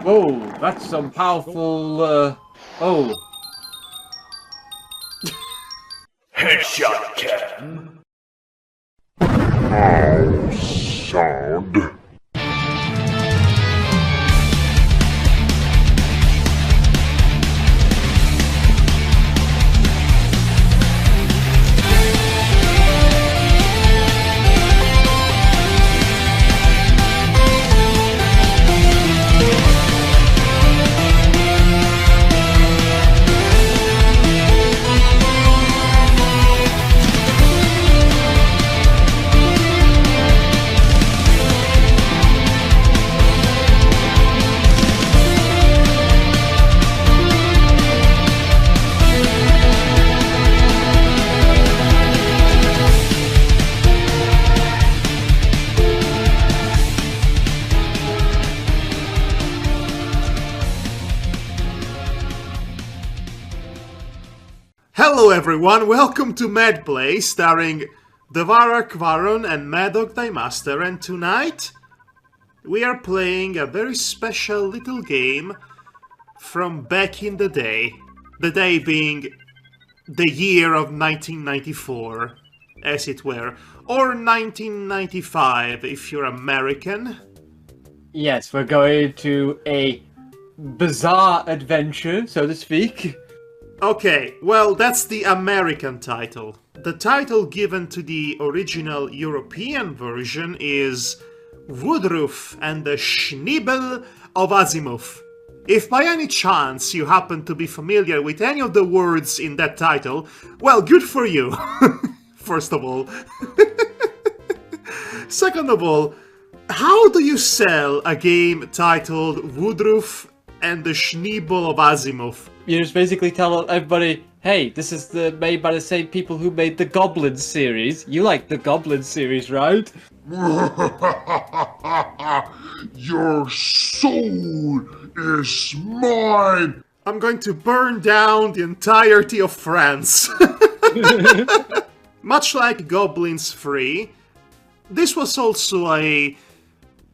Whoa, that's some powerful, oh. Headshot can. How sound. Hello everyone, welcome to MADPlay, starring Devarak Varun and Madhog Master, and tonight we are playing a very special little game from back in the day being the year of 1994, as it were, or 1995 if you're American. Yes, we're going to a bizarre adventure, so to speak. Okay, well, that's the American title. The title given to the original European version is Woodruff and the Schnibble of Azimuth. If by any chance you happen to be familiar with any of the words in that title, well, good for you, first of all. Second of all, how do you sell a game titled Woodruff and the Schnibble of Azimuth? You just basically tell everybody, hey, this is made by the same people who made the Gobliiins series. You like the Gobliiins series, right? Your soul is mine! I'm going to burn down the entirety of France. Much like Gobliiins 3, this was also a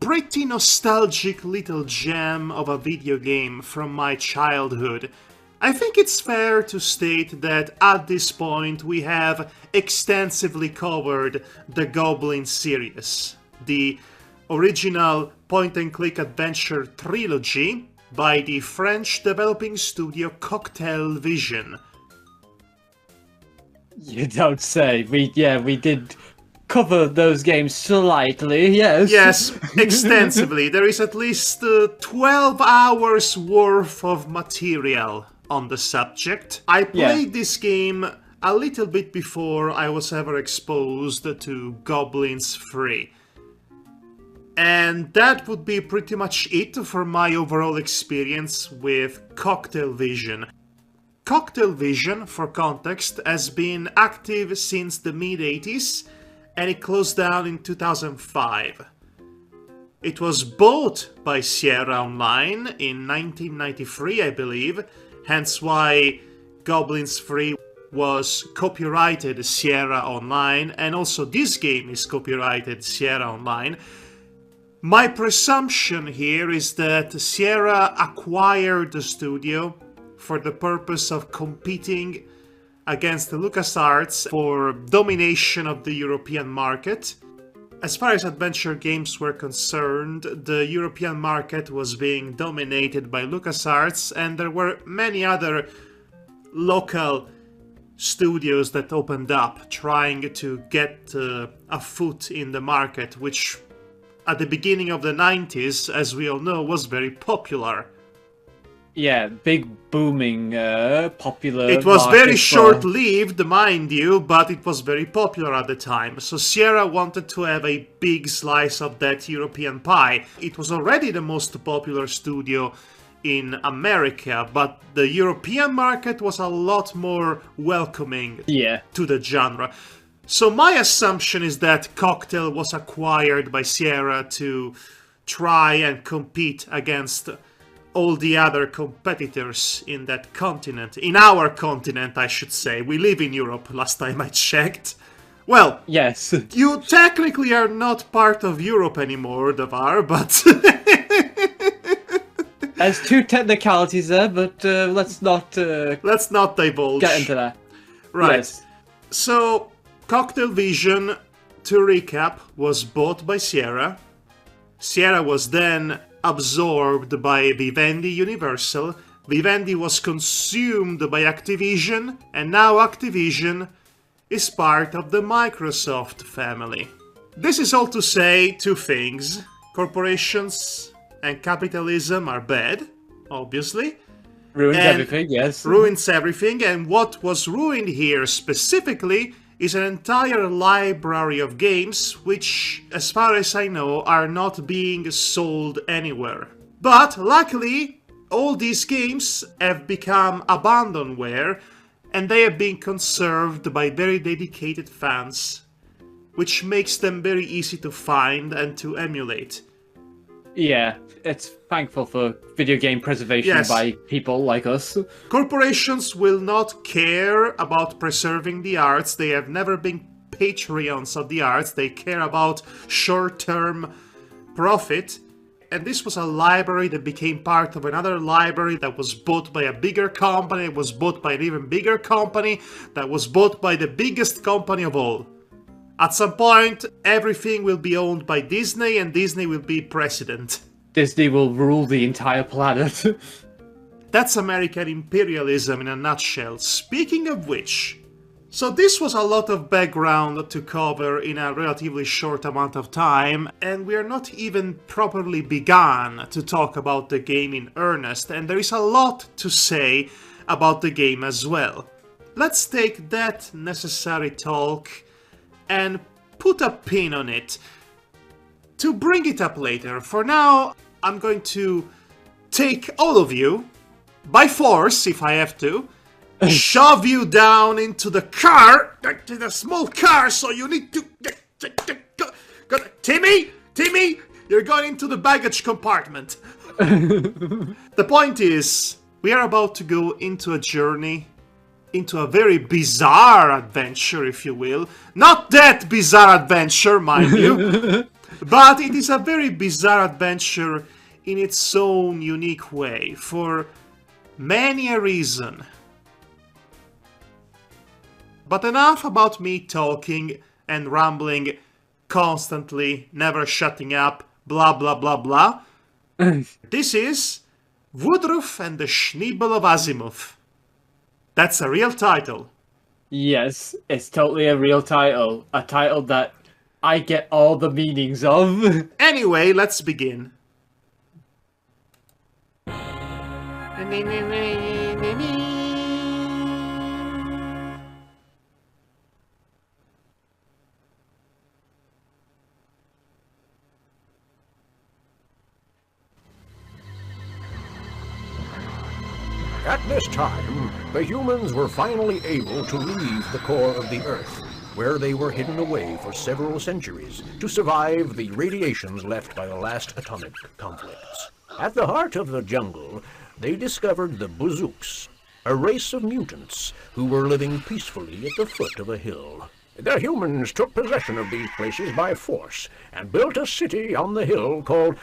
pretty nostalgic little gem of a video game from my childhood. I think it's fair to state that at this point we have extensively covered the Gobliiins series, the original point-and-click adventure trilogy by the French developing studio Cocktail Vision. You don't say. We did cover those games slightly, yes. Yes, extensively. There is at least 12 hours worth of material on the subject. I played this game a little bit before I was ever exposed to Gobliiins 3. And that would be pretty much it for my overall experience with Cocktail Vision. Cocktail Vision, for context, has been active since the mid-80s, and it closed down in 2005. It was bought by Sierra Online in 1993, I believe, hence why Gobliiins 3 was copyrighted Sierra Online, and also this game is copyrighted Sierra Online. My presumption here is that Sierra acquired the studio for the purpose of competing against LucasArts for domination of the European market. As far as adventure games were concerned, the European market was being dominated by LucasArts, and there were many other local studios that opened up trying to get a foot in the market, which at the beginning of the 90s, as we all know, was very popular. Yeah, big booming, popular. It was very market short-lived, mind you, but it was very popular at the time. So Sierra wanted to have a big slice of that European pie. It was already the most popular studio in America, but the European market was a lot more welcoming to the genre. So my assumption is that Cocktail was acquired by Sierra to try and compete against all the other competitors in that continent. In our continent, I should say. We live in Europe, last time I checked. Well, yes. You technically are not part of Europe anymore, Devar, but There's two technicalities there, but let's not divulge. get into that. Right. Yes. So, Cocktail Vision, to recap, was bought by Sierra. Sierra was then absorbed by Vivendi Universal. Vivendi was consumed by Activision, and now Activision is part of the Microsoft family. This is all to say two things. Corporations and capitalism are bad, obviously. Ruins everything, yes. Ruins everything, and what was ruined here specifically is an entire library of games which, as far as I know, are not being sold anywhere. But luckily, all these games have become abandonware, and they have been conserved by very dedicated fans, which makes them very easy to find and to emulate. Yeah, it's thankful for video game preservation Yes. by people like us. Corporations will not care about preserving the arts. They have never been Patreons of the arts. They care about short-term profit. And this was a library that became part of another library that was bought by a bigger company, it was bought by an even bigger company, that was bought by the biggest company of all. At some point, everything will be owned by Disney, and Disney will be president. Disney will rule the entire planet. That's American imperialism in a nutshell. Speaking of which, so this was a lot of background to cover in a relatively short amount of time, and we are not even properly begun to talk about the game in earnest, and there is a lot to say about the game as well. Let's take that necessary talk and put a pin on it to bring it up later. For now, I'm going to take all of you, by force if I have to, shove you down into the car, into the small car, so you need to... Timmy, you're going into the baggage compartment. The point is, we are about to go into a journey, into a very bizarre adventure, if you will. Not that bizarre adventure, mind you, but it is a very bizarre adventure in its own unique way, for many a reason. But enough about me talking and rambling constantly, never shutting up, blah blah blah blah. This is Woodruff and the Schnibble of Azimuth. That's a real title. Yes, it's totally a real title. A title that I get all the meanings of. Anyway, let's begin. At this time, the humans were finally able to leave the core of the Earth, where they were hidden away for several centuries to survive the radiations left by the last atomic conflicts. At the heart of the jungle, they discovered the Bozooks, a race of mutants who were living peacefully at the foot of a hill. The humans took possession of these places by force and built a city on the hill called...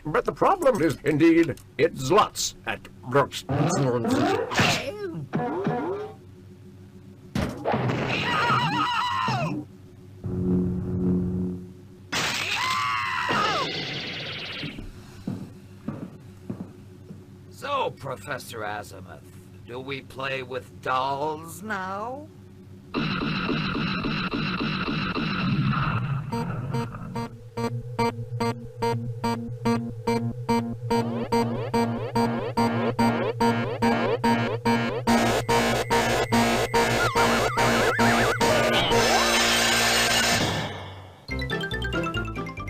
But the problem is, indeed, it's lots at... So, Professor Azimuth, do we play with dolls now?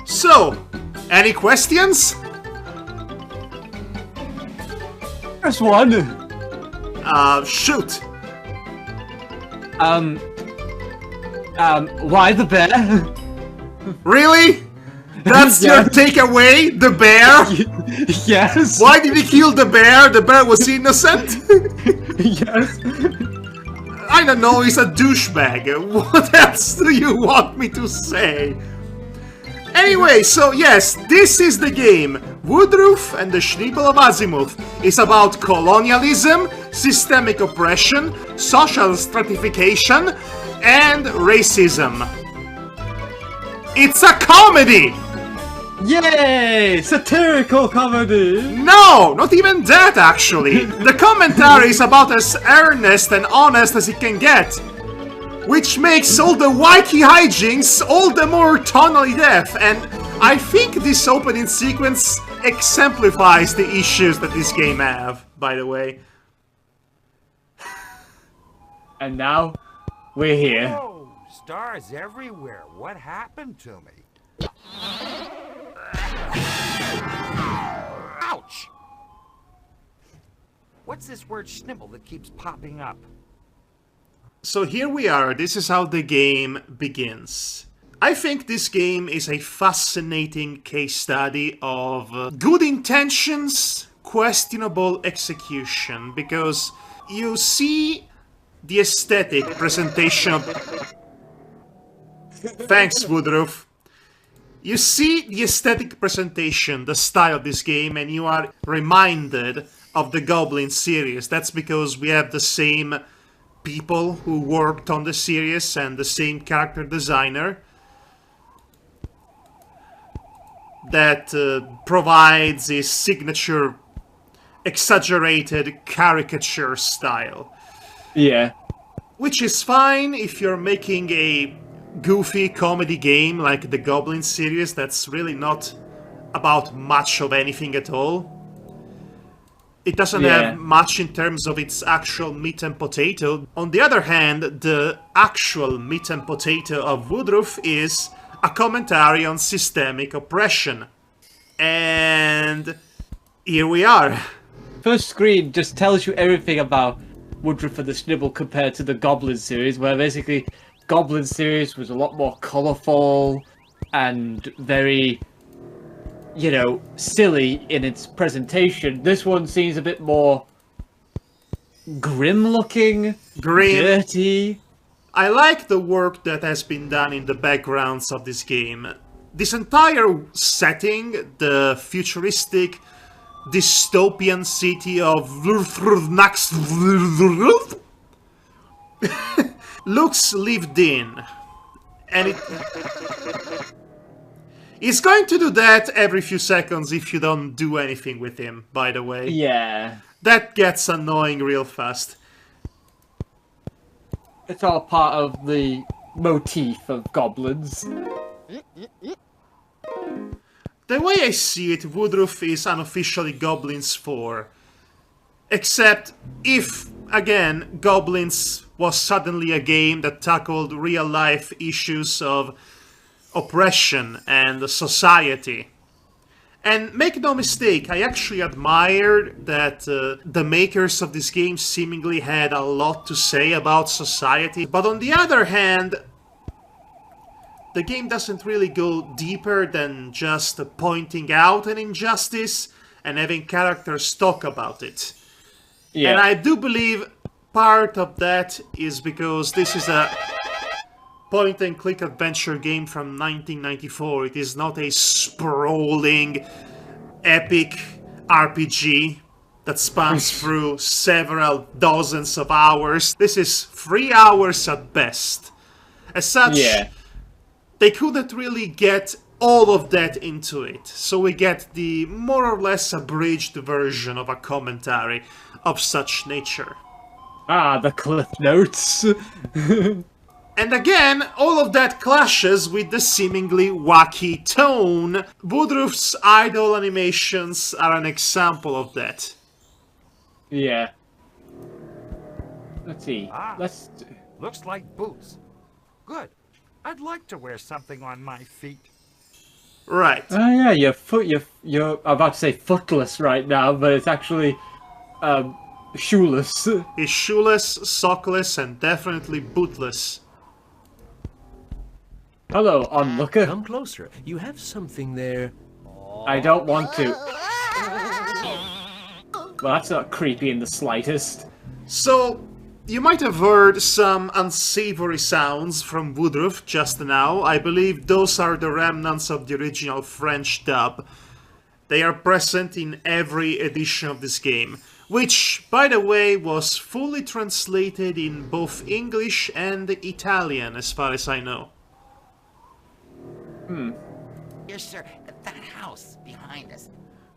So, any questions? First one. Shoot. Why the bear? Really? That's your Yes. takeaway? The bear? Yes. Why did he kill the bear? The bear was innocent? Yes. I don't know, he's a douchebag. What else do you want me to say? Anyway, so yes, this is the game. Woodruff and the Schnibble of Azimuth is about colonialism, systemic oppression, social stratification, and racism. It's a comedy! Yay! Satirical comedy! No, not even that actually. The commentary is about as earnest and honest as it can get. Which makes all the wacky hijinks all the more tonally deaf, and I think this opening sequence exemplifies the issues that this game have, by the way. And now, we're here. Oh, stars everywhere. What happened to me? Ouch! What's this word schnibble that keeps popping up? So here we are, this is how the game begins. I think this game is a fascinating case study of good intentions, questionable execution, because you see the aesthetic presentation of... Thanks, Woodruff. You see the aesthetic presentation, the style of this game, and you are reminded of the Gobliiins series. That's because we have the same people who worked on the series and the same character designer that provides his signature exaggerated caricature style. Yeah. Which is fine if you're making a goofy comedy game like the Gobliiins series that's really not about much of anything at all. It doesn't have much in terms of its actual meat and potato. On the other hand, the actual meat and potato of Woodruff is a commentary on systemic oppression. And here we are. First screen just tells you everything about Woodruff and the Schnibble compared to the Gobliiins series, where basically Gobliiins series was a lot more colourful and very, you know, silly in its presentation. This one seems a bit more grim looking, dirty. I like the work that has been done in the backgrounds of this game. This entire setting, the futuristic dystopian city of looks lived in, and it's going to do that every few seconds if you don't do anything with him, by the way. Yeah. That gets annoying real fast. It's all part of the motif of goblins. The way I see it, Woodruff is unofficially Gobliiins 4. Except if, again, Gobliiins was suddenly a game that tackled real-life issues of oppression and society. And make no mistake, I actually admire that the makers of this game seemingly had a lot to say about society. But on the other hand, the game doesn't really go deeper than just pointing out an injustice and having characters talk about it. Yeah. And I do believe part of that is because this is a point-and-click adventure game from 1994. It is not a sprawling, epic RPG that spans through several dozens of hours. This is 3 hours at best. As such, they couldn't really get all of that into it. So we get the more or less abridged version of a commentary of such nature. Ah, the Cliff Notes. And again, all of that clashes with the seemingly wacky tone. Woodruff's idle animations are an example of that. Yeah. Let's see. Looks like boots. Good. I'd like to wear something on my feet. Right. Oh yeah, you're about to say footless right now, but it's actually shoeless. He's shoeless, sockless, and definitely bootless. Hello, onlooker. Come closer. You have something there. I don't want to. Well, that's not creepy in the slightest. So, you might have heard some unsavory sounds from Woodruff just now. I believe those are the remnants of the original French dub. They are present in every edition of this game, which, by the way, was fully translated in both English and Italian, as far as I know. Yes, sir. That house behind us.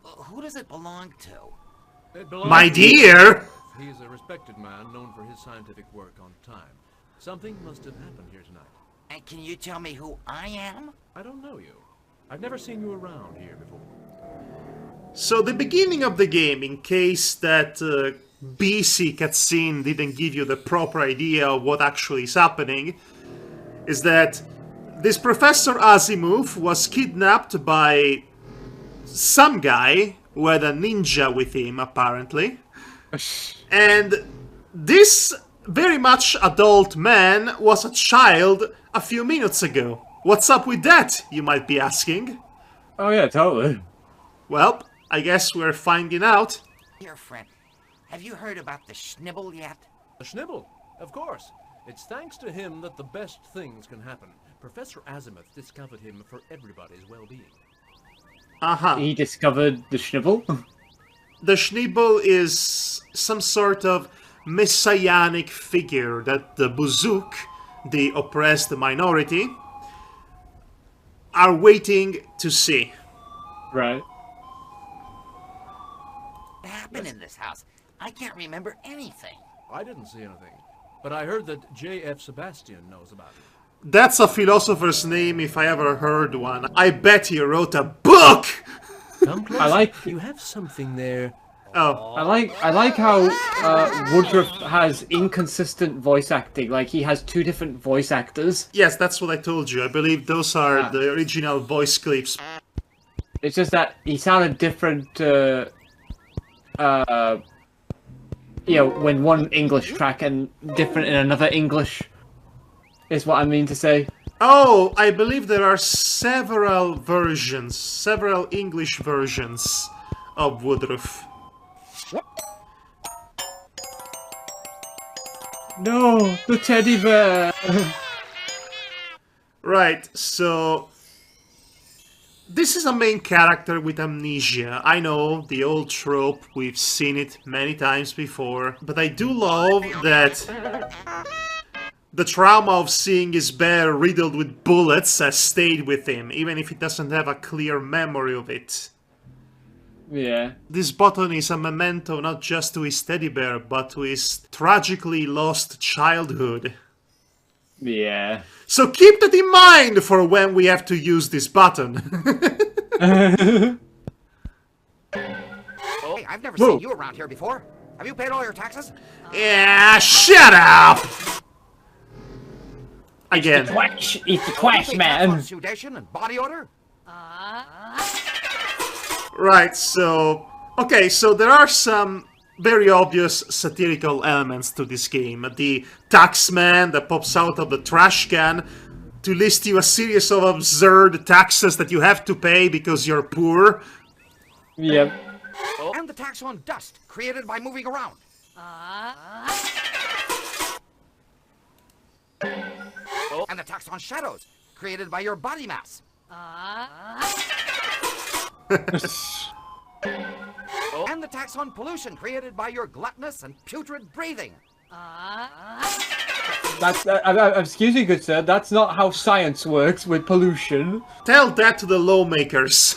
Who does it belong to? It belongs My to- dear! He's a respected man known for his scientific work on time. Something must have happened here tonight. And can you tell me who I am? I don't know you. I've never seen you around here before. So the beginning of the game, in case that BC cutscene didn't give you the proper idea of what actually is happening, is that this Professor Azimuth was kidnapped by some guy who had a ninja with him, apparently. And this very much adult man was a child a few minutes ago. What's up with that, you might be asking? Oh yeah, totally. Well, I guess we're finding out. Dear friend, have you heard about the Schnibble yet? The Schnibble, of course. It's thanks to him that the best things can happen. Professor Azimuth discovered him for everybody's well-being. Uh-huh. He discovered the Schnibble. The Schnibble is some sort of messianic figure that the Buzuk, the oppressed minority, are waiting to see. Right. What happened in this house? I can't remember anything. I didn't see anything, but I heard that J.F. Sebastian knows about it. That's a philosopher's name if I ever heard one. I bet he wrote a book! Come closer. I like You have something there. Oh, I like how Woodruff has inconsistent voice acting. Like he has two different voice actors. yes, that's what I told you. I believe those are the original voice clips. It's just that he sounded different. You know, when one English track and different in another English. Is what I mean to say. Oh, I believe there are several versions, several English versions of Woodruff. No, the teddy bear. Right, so this is a main character with amnesia. I know, the old trope, we've seen it many times before, but I do love that the trauma of seeing his bear riddled with bullets has stayed with him, even if he doesn't have a clear memory of it. Yeah. This button is a memento not just to his teddy bear, but to his tragically lost childhood. Yeah. So keep that in mind for when we have to use this button. Hey, I've never seen you around here before. Have you paid all your taxes? Yeah, shut up! Again. It's the Quash Man. Sudation and body odor? Right, so... Okay, so there are some very obvious satirical elements to this game. The taxman that pops out of the trash can to list you a series of absurd taxes that you have to pay because you're poor. Yep. And the tax on dust, created by moving around. And the tax on shadows, created by your body mass. And the tax on pollution, created by your gluttonous and putrid breathing. That's excuse me, good sir. That's not how science works with pollution. Tell that to the lawmakers.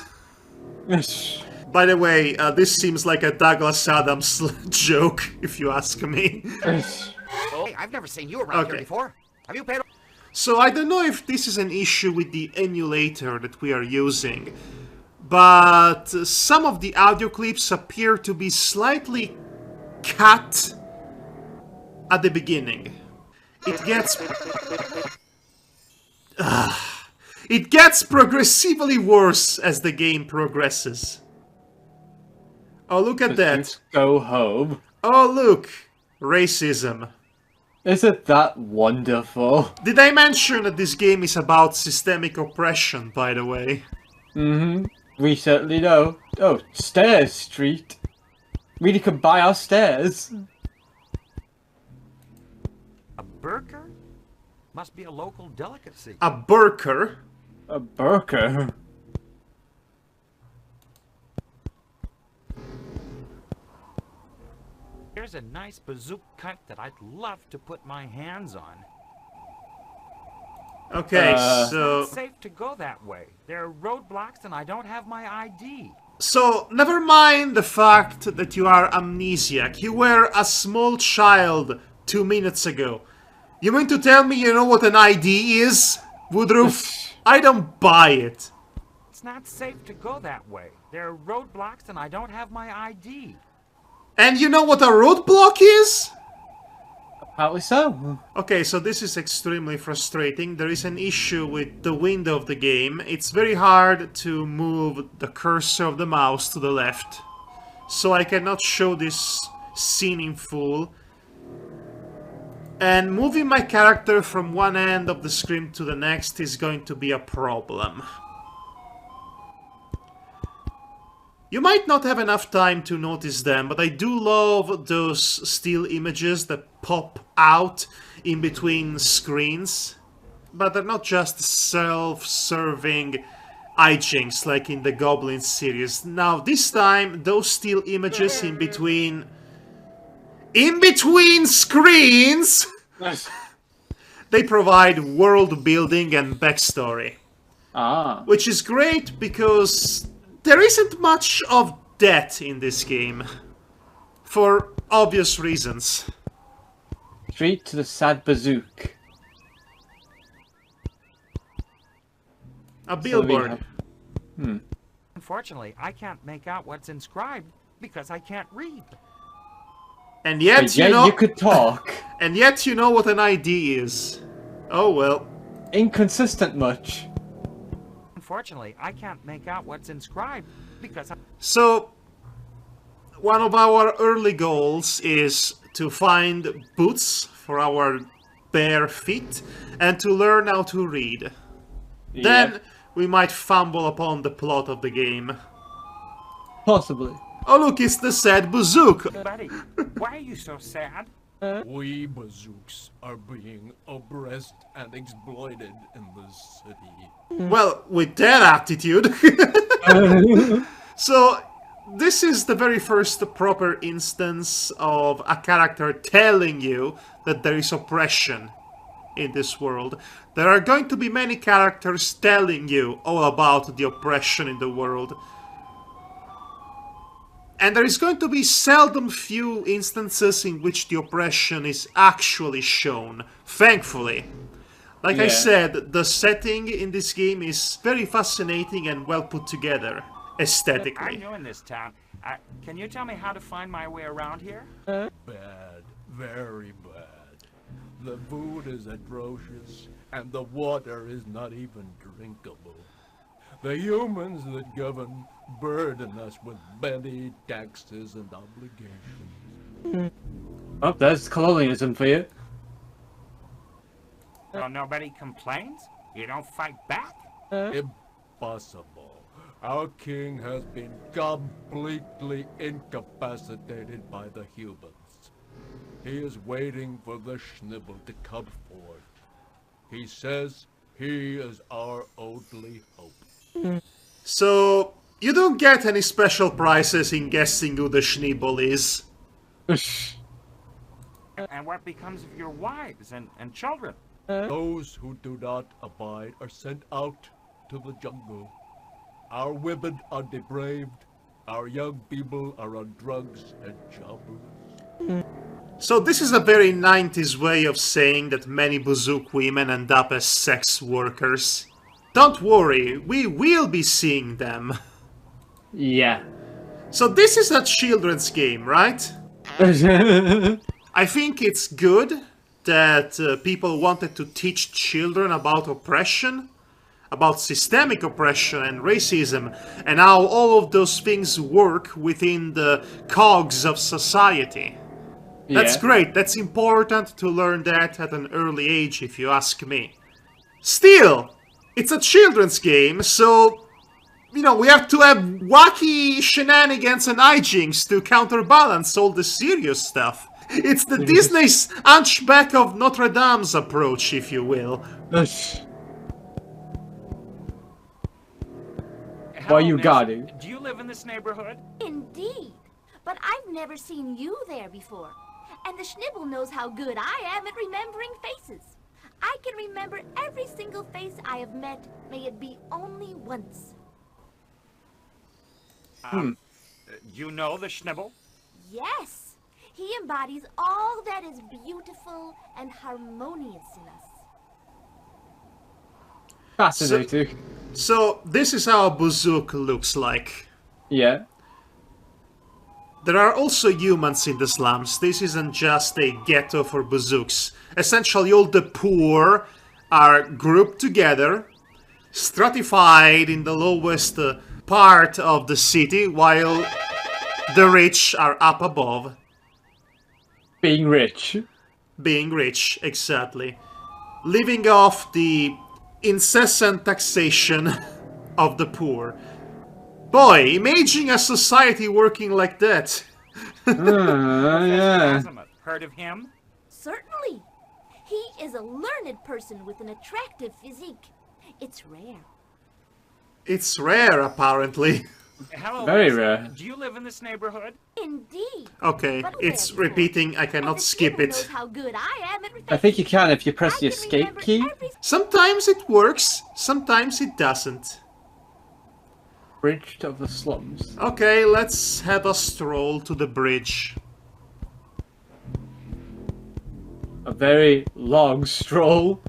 By the way, this seems like a Douglas Adams joke, if you ask me. Hey, I've never seen you around here Okay. before. Have you paid? So I don't know if this is an issue with the emulator that we are using, but some of the audio clips appear to be slightly cut at the beginning. It gets progressively worse as the game progresses. Oh, look at that. Let's go home. Oh, look. Racism. Isn't that wonderful? Did I mention that this game is about systemic oppression, by the way? Mm-hmm. We certainly know. Oh, Stairs Street. We could buy our stairs. A burger? Must be a local delicacy. A burger? A burger. there's a nice bazooka cut that I'd love to put my hands on. Okay, It's so... not safe to go that way. There are roadblocks and I don't have my ID. So, never mind the fact that you are amnesiac. You were a small child 2 minutes ago. You mean to tell me you know what an ID is, Woodruff? I don't buy it. It's not safe to go that way. There are roadblocks and I don't have my ID. And you know what a roadblock is? Apparently so. Okay, so this is extremely frustrating. There is an issue with the window of the game. It's very hard to move the cursor of the mouse to the left. So I cannot show this scene in full. And moving my character from one end of the screen to the next is going to be a problem. You might not have enough time to notice them, but I do love those still images that pop out in between screens. But they're not just self-serving hijinks like in the Gobliiins series. Now, this time, those still images in between screens, they provide world building and backstory. Which is great because there isn't much of that in this game. For obvious reasons. Straight to the sad bazooka. A billboard. Unfortunately, I can't make out what's inscribed because I can't read. And yet, But yet you could talk. And yet you know what an ID is. Oh well. Inconsistent much. Unfortunately, I can't make out what's inscribed because I... So, one of our early goals is to find boots for our bare feet and to learn how to read. Then we might fumble upon the plot of the game. Possibly. Oh look, it's the sad bazooka! Buddy, why are you so sad? We bazooks are being oppressed and exploited in this city. Well, with that attitude... So, this is the very first proper instance of a character telling you that there is oppression in this world. There are going to be many characters telling you all about the oppression in the world. And there is going to be seldom few instances in which the oppression is actually shown, thankfully. Like I said, the setting in this game is very fascinating and well put together, aesthetically. I'm new in this town. Can you tell me how to find my way around here? Bad, very bad. The food is atrocious, and the water is not even drinkable. The humans that govern burden us with many taxes and obligations. Oh, there's colonialism for you. Well, nobody complains? You don't fight back? Impossible. Our king has been completely incapacitated by the humans. He is waiting for the Schnibble to come forth. He says he is our only hope. So, you don't get any special prizes in guessing who the Schnibble is. And what becomes of your wives and children? Those who do not abide are sent out to the jungle. Our women are depraved. Our young people are on drugs and jobbers. So this is a very 90s way of saying that many Bazook women end up as sex workers. Don't worry, we will be seeing them. Yeah. So this is a children's game, right? I think it's good that people wanted to teach children about oppression, about systemic oppression and racism, and how all of those things work within the cogs of society. That's great, that's important to learn that at an early age, if you ask me. Still, it's a children's game, so, you know, we have to have wacky shenanigans and hijinks to counterbalance all the serious stuff. It's the Disney's Hunchback of Notre Dame's approach, if you will. Why you got it? Do you live in this neighborhood? Indeed. but I've never seen you there before. And the Schnibble knows how good I am at remembering faces. I can remember every single face I have met, may it be only once. You know the Schnibble? Yes, he embodies all that is beautiful and harmonious in us. Fascinating. So this is how a Bozook looks like. Yeah. There are also humans in the slums. This isn't just a ghetto for Bozooks. Essentially, all the poor are grouped together, stratified in the lowest part of the city, while the rich are up above. Being rich. Being rich, exactly. Living off the incessant taxation of the poor. Boy, imagine a society working like that. Yeah. Azimuth. Heard of him? Certainly. He is a learned person with an attractive physique. It's rare. It's rare, apparently. Hello, Very Lisa. rare. Do you live in this neighborhood? Indeed. Okay, But it's there before. repeating, I And cannot the skip Schnibble knows it. how good I am at I think you can if you press I the can escape remember key. every- Sometimes it works, sometimes it doesn't. Bridge of the slums. Okay, let's have a stroll to the bridge. A very long stroll.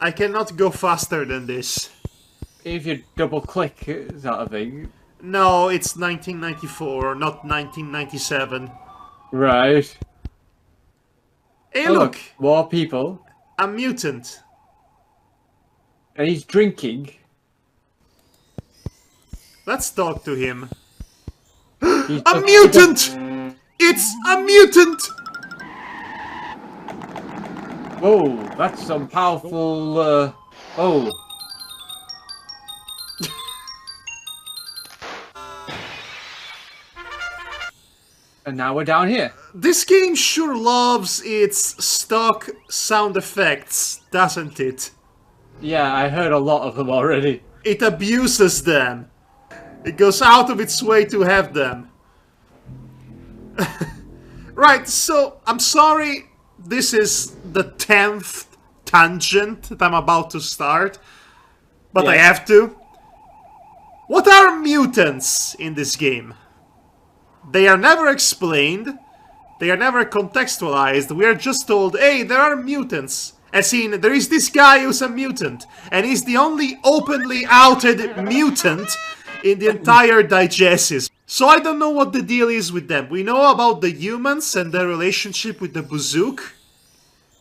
I cannot go faster than this. If you double click, is that a thing? No, it's 1994, not 1997. Right. Hey, Oh, look! more people. A mutant. And he's drinking. Let's talk to him. He's A mutant! It's a mutant! Whoa, that's some powerful, oh. And now we're down here. This game sure loves its stock sound effects, doesn't it? Yeah, I heard a lot of them already. It abuses them. It goes out of its way to have them. Right, so, I'm sorry, this is the 10th tangent that I'm about to start, but I Yeah. have to. What are mutants in this game? They are never explained, they are never contextualized, we are just told, hey, there are mutants. As in, there is this guy who's a mutant, and he's the only openly outed mutant in the entire digesis. So I don't know what the deal is with them. We know about the humans and their relationship with the Bozook.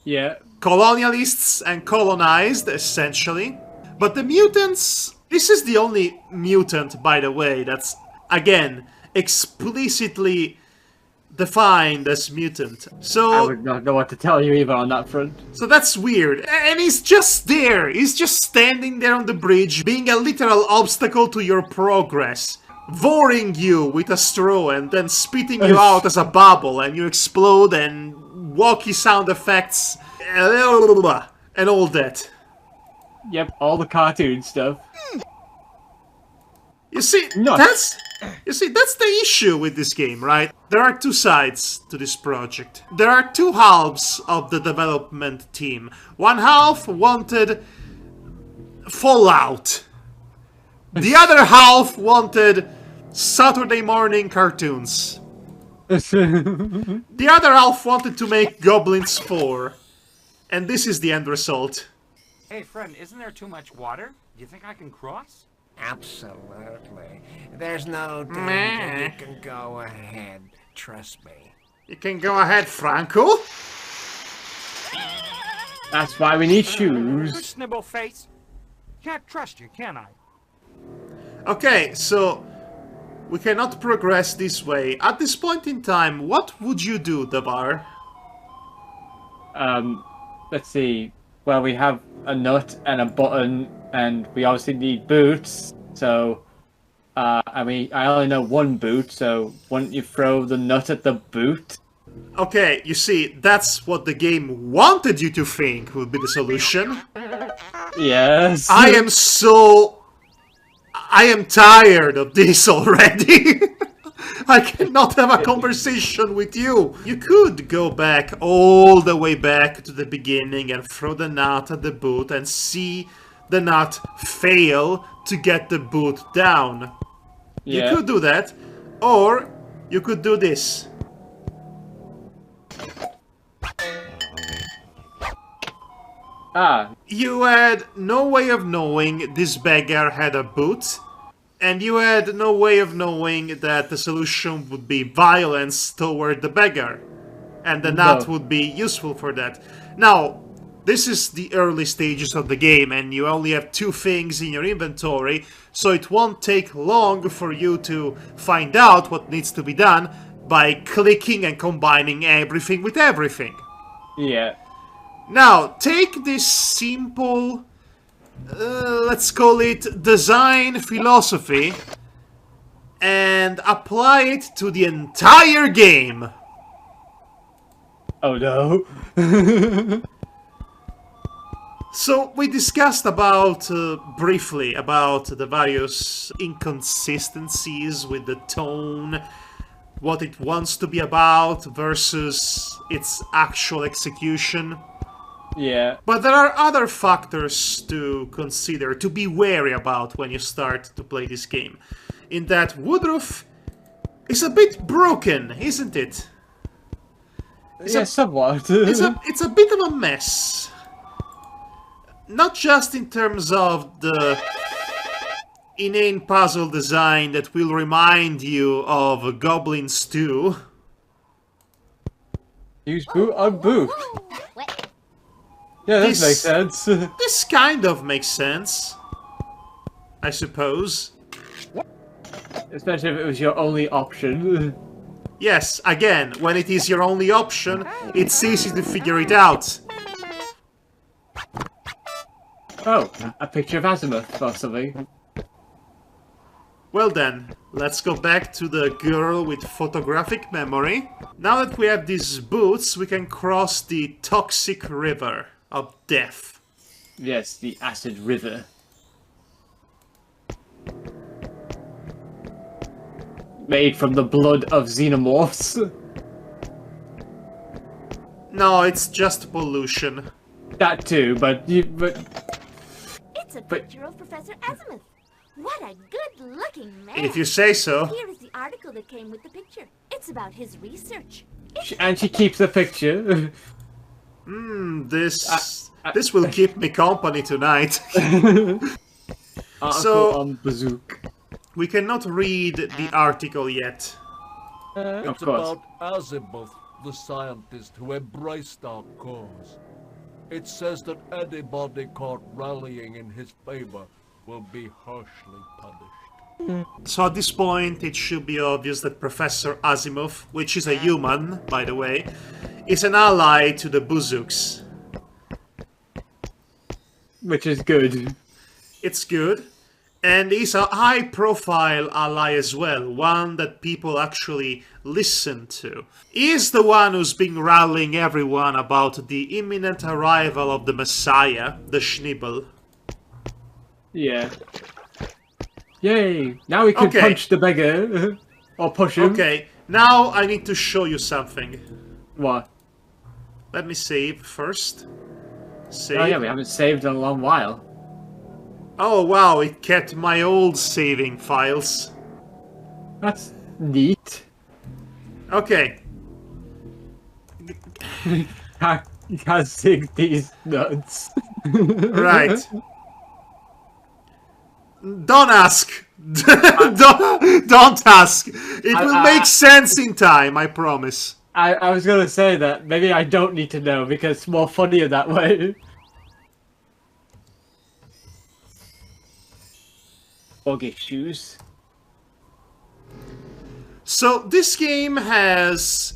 Yeah. Colonialists and colonized, essentially. But the mutants... This is the only mutant, by the way, that's, again, explicitly defined as mutant. I So... would not know what to tell you either on that front. So that's weird. And he's just there. He's just standing there on the bridge, being a literal obstacle to your progress. Voring you with a straw and then spitting you out as a bubble and you explode and walkie sound effects and all that. Yep, all the cartoon stuff. You see, Nuts. that's the issue with this game, right? There are two sides to this project. There are two halves of the development team. One half wanted Fallout. The other half wanted Saturday morning cartoons. The other half wanted to make Gobliiins 4. And this is the end result. Hey, friend, isn't there too much water? Do you think I can cross? Absolutely. There's no danger. You can go ahead. Trust me. You can go ahead, Franco. That's why we need Good shoes. Schnibble face. Can't trust you, can I? Okay, so we cannot progress this way. At this point in time, what would you do, Dabar? Let's see. Well, we have a nut and a button, and we obviously need boots. So, I mean, I only know one boot, so wouldn't you throw the nut at the boot? Okay, you see, that's what the game wanted you to think would be the solution. Yes. I am tired of this already. I cannot have a conversation with you. You could go back all the way back to the beginning and throw the nut at the boot and see the nut fail to get the boot down. Yeah. You could do that, or you could do this. Ah. You had no way of knowing this beggar had a boot, and you had no way of knowing that the solution would be violence toward the beggar, and the nut would be useful for that. Now, this is the early stages of the game, and you only have 2 things in your inventory, so it won't take long for you to find out what needs to be done by clicking and combining everything with everything. Yeah. Now, take this simple, let's call it design philosophy, and apply it to the entire game. Oh no. So, we discussed about, briefly, about the various inconsistencies with the tone, what it wants to be about versus its actual execution. Yeah. But there are other factors to consider, to be wary about when you start to play this game. In that Woodruff is a bit broken, isn't it? Somewhat. It's a bit of a mess. Not just in terms of the inane puzzle design that will remind you of Gobliiins 2. Use boot on boot. Yeah, that makes sense. This kind of makes sense, I suppose. Especially if it was your only option. Yes, again, when it is your only option, it's easy to figure it out. Oh, a picture of Azimuth or something. Well then, let's go back to the girl with photographic memory. Now that we have these boots, we can cross the toxic river of death. Yes, the acid river. Made from the blood of xenomorphs. No, it's just pollution. That too, but It's a picture of Professor Azimuth. What a good-looking man. If you say so. Here is the article that came with the picture. It's about his research. And she keeps the picture. This will keep me company tonight. Article on Bazooka. We cannot read the article yet. It's about Azimuth, the scientist who embraced our cause. It says that anybody caught rallying in his favor will be harshly punished. So at this point, it should be obvious that Professor Azimuth, which is a human, by the way, is an ally to the Buzooks. Which is good. It's good. And he's a high-profile ally as well, one that people actually listen to. He is the one who's been rallying everyone about the imminent arrival of the Messiah, the Schnibble. Yeah. Yay! Now we can punch the beggar. Or push him. Okay, now I need to show you something. What? Let me save first. Save. Oh yeah, we haven't saved in a long while. Oh wow, it kept my old saving files. That's neat. Okay. Can't sing these nuts. Right. Don't ask. don't ask. It will make sense in time, I promise. I was gonna say that maybe I don't need to know because it's more funnier that way. Buggy shoes. So this game has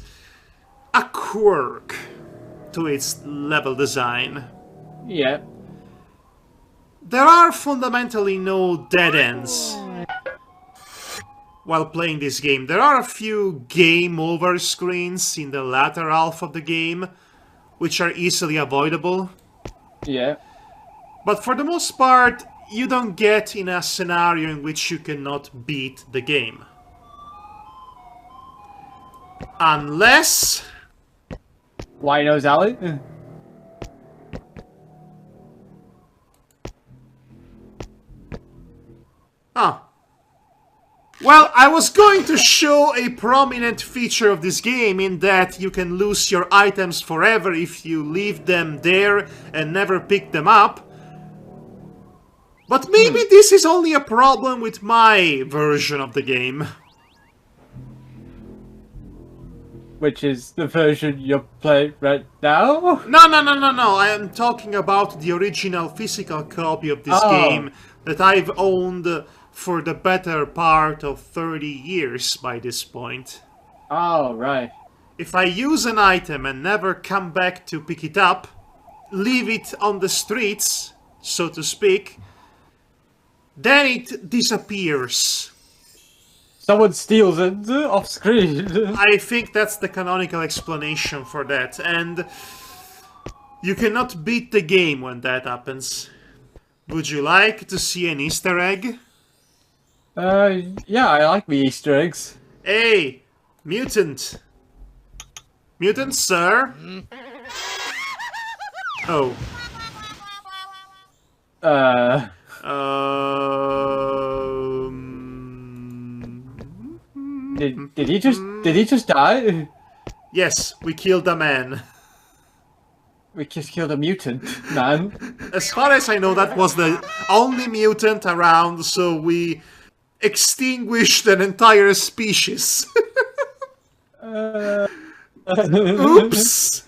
a quirk to its level design. Yeah. There are fundamentally no dead ends while playing this game. There are a few game over screens in the latter half of the game, which are easily avoidable. Yeah. But for the most part, you don't get in a scenario in which you cannot beat the game. Unless... Wino's Alley? Ah. Well, I was going to show a prominent feature of this game in that you can lose your items forever if you leave them there and never pick them up. But maybe this is only a problem with my version of the game. Which is the version you play right now? No, I am talking about the original physical copy of this game that I've owned for the better part of 30 years by this point. Oh, right. If I use an item and never come back to pick it up, leave it on the streets, so to speak, then it disappears. Someone steals it off screen. I think that's the canonical explanation for that, and you cannot beat the game when that happens. Would you like to see an Easter egg? Yeah, I like me Easter eggs. Hey, mutant. Mutant, sir? Oh. Did he just die? Yes, we killed a man. We just killed a mutant, man. As far as I know, that was the only mutant around, so we extinguished an entire species. Oops!